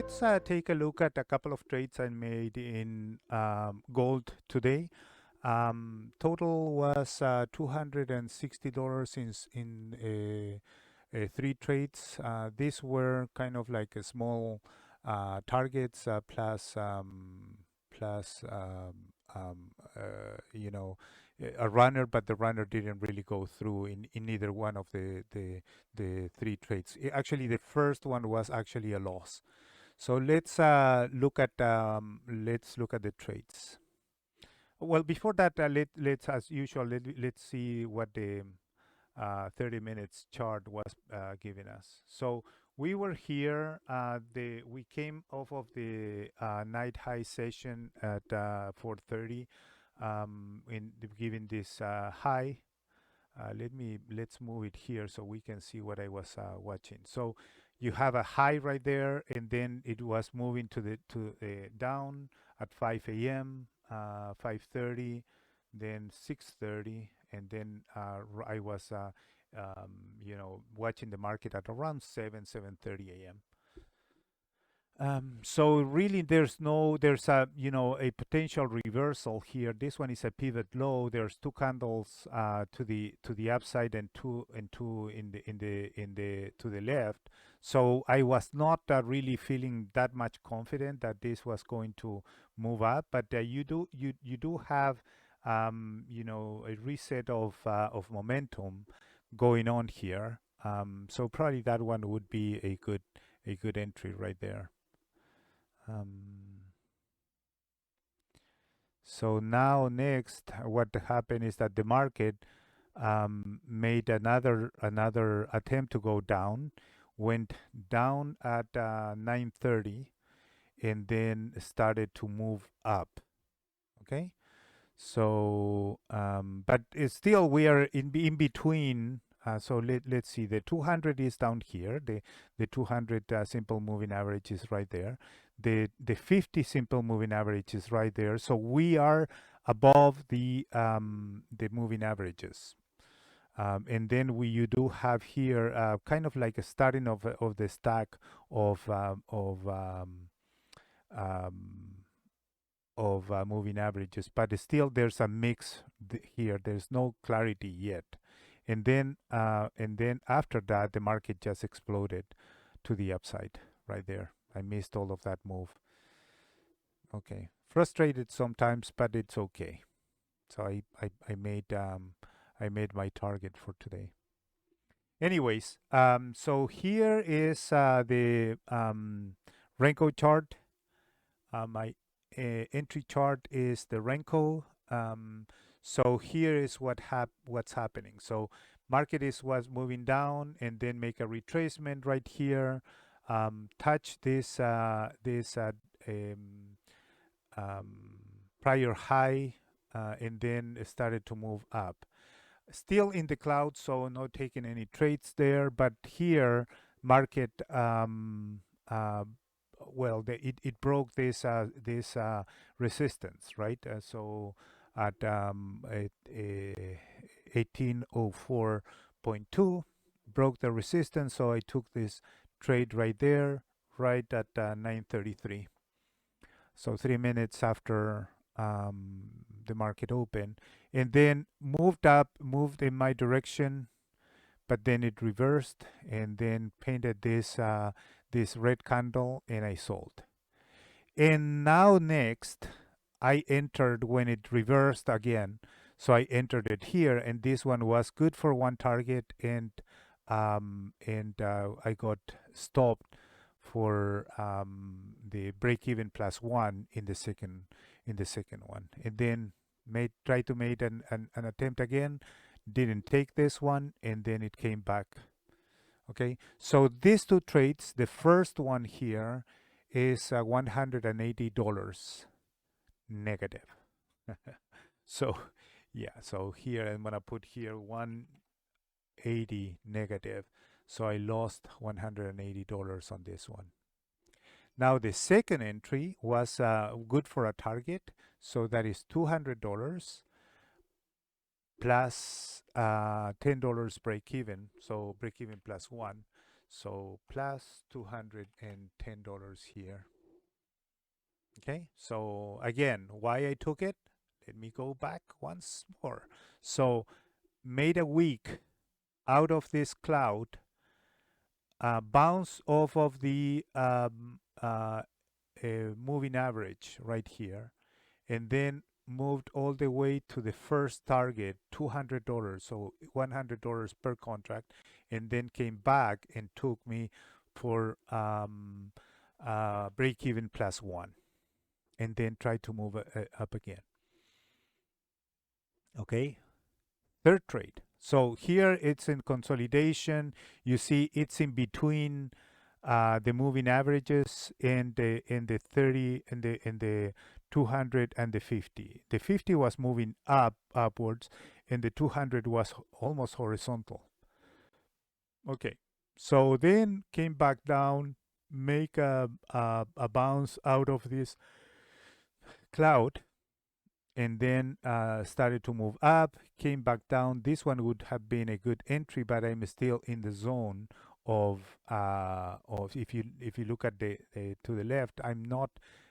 let's take a look at a couple of trades I made in gold today. Total was $260 in three trades. These were kind of like a small targets plus you know, a runner, but the runner didn't really go through in either one of the three trades. Actually, the first one was actually a loss. So let's look at the trades. Well, before that, let's as usual let's see what the 30 minutes chart was giving us. So we were here. We came off of the night high session at 4:30, in giving this high. Let's move it here so we can see what I was watching. So you have a high right there, and then it was moving to down at 5 a.m., 5:30, then 6:30, and then I was watching the market at around 7:30 a.m. So really, there's a potential reversal here. This one is a pivot low. There's two candles to the upside and two in the to the left. So I was not really feeling that much confident that this was going to move up. But you do have a reset of momentum going on here. So probably that one would be a good entry right there. Um, so now next, what happened is that the market made another attempt to go down, went down at 9:30, and then started to move up. Okay, so but it's still we are in between. So let's see. The 200 is down here. The 200 simple moving average is right there. The 50 simple moving average is right there. So we are above the moving averages. And then you do have here kind of like a starting of the stack of um, moving averages, but still there's a mix here. There's no clarity yet, and then after that, the market just exploded to the upside right there. I missed all of that move. Okay, frustrated sometimes, but it's okay. So I made my target for today. Anyways, so here is the Renko chart. My entry chart is the Renko. So here is what's happening. So market was moving down and then make a retracement right here, touch this um, um, prior high, and then it started to move up. Still in the cloud, so not taking any trades there. But here, market well, it broke this resistance, right? So at 1804.2 broke the resistance. So I took this trade right there, right at 9:33. So 3 minutes after the market opened, and then moved in my direction, but then it reversed and then painted this red candle, and I sold. And now next, I entered when it reversed again. So I entered it here, and this one was good for one target, and I got stopped for the break even plus one in the second one, and then tried to make an attempt again, didn't take this one, and then it came back. Okay, so these two trades, the first one here is $180 negative. So yeah, so here I'm gonna put here 180 negative. So I lost $180 on this one. Now the second entry was good for a target, so that is $200 plus $10 break even, so break even plus one. So plus $210 here. Okay, so again, why I took it? Let me go back once more. So made a wick out of this cloud, bounce off of the moving average right here, and then moved all the way to the first target, $200, so $100 per contract, and then came back and took me for break even plus one, and then tried to move up again. Okay, third trade. So here it's in consolidation. You see it's in between the moving averages in the 30 in the 200 and the 50. The 50 was moving upwards, and the 200 was almost horizontal. Okay, so then came back down, make a bounce out of this cloud, and then started to move up, came back down. This one would have been a good entry, but I'm still in the zone of if you look at the to the left, I'm not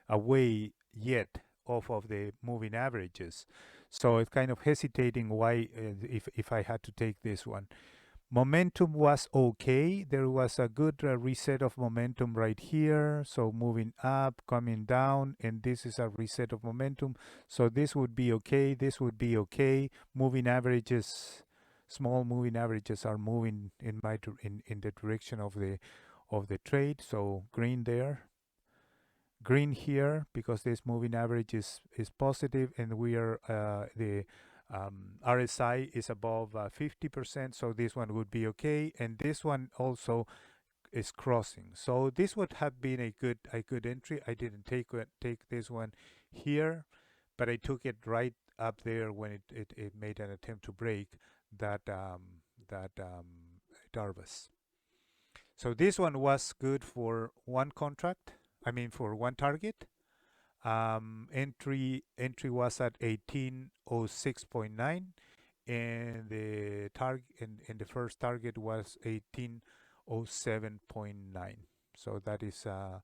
away yet off of the moving averages, so it's kind of hesitating why if I had to take this one. Momentum was okay. There was a good reset of momentum right here. So moving up, coming down, and this is a reset of momentum. So this would be okay. This would be okay. Moving averages, small moving averages are moving in in the direction of the trade. So green there, green here because this moving average is positive, and we are the RSI is above 50%, so this one would be okay, and this one also is crossing. So this would have been a good entry. I didn't take this one here, but I took it right up there when it made an attempt to break that Darvas. So this one was good for one contract. I mean for one target. Entry was at 1806.9, and the target and the first target was 1807.9. So that is $200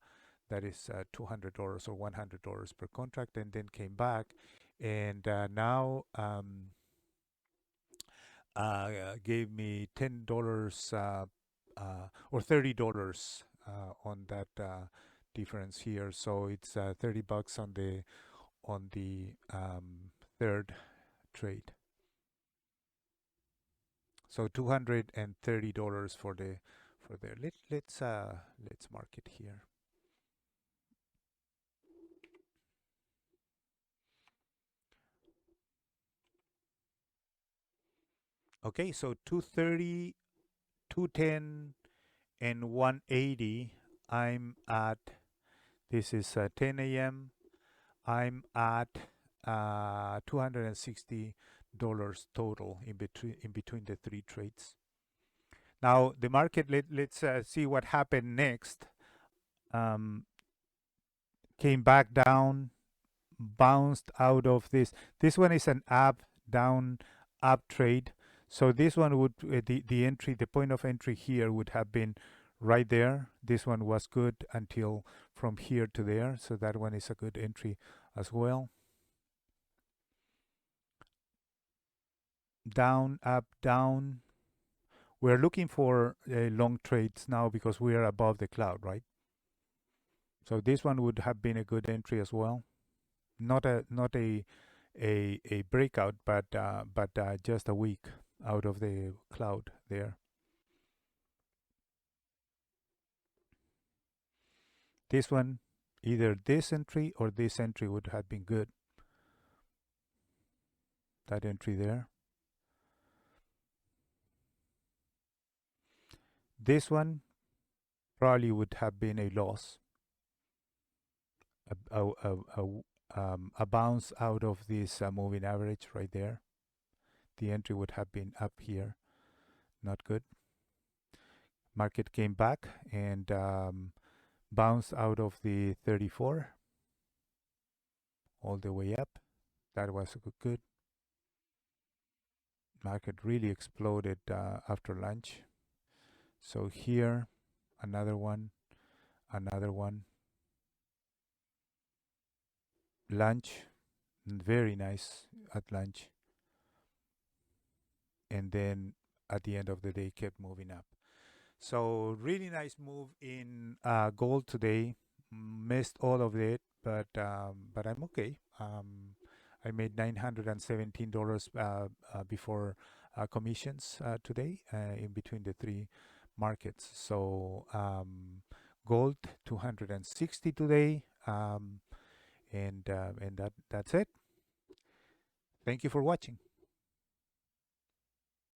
or $100 per contract, and then came back, and now gave me $10 or $30 on that difference here. So it's $30 on the third trade. So $230 for the let's mark it here. Okay, so 230, 210, and 180. I'm at this is 10 a.m. I'm at $260 total in between the three trades. Now the market. Let's see what happened next. Um, Came back down, bounced out of this. This one is an up down up trade. So this one would the entry, the point of entry here would have been right there. This one was good until from here to there. So that one is a good entry as well. Down, up, down. We're looking for long trades now because we are above the cloud, right? So this one would have been a good entry as well. Not a breakout, but just a week out of the cloud there. This one, either this entry or this entry would have been good. That entry there. This one probably would have been a loss. A bounce out of this moving average right there. The entry would have been up here. Not good. Market came back and bounced out of the 34 all the way up. That was good. Market really exploded after lunch. So here another one, another one. Lunch, very nice at lunch, and then at the end of the day kept moving up. So really nice move in gold today. Missed all of it, but I'm okay. I made $917 before commissions today in between the three markets. So gold 260 today, and that's it. Thank you for watching.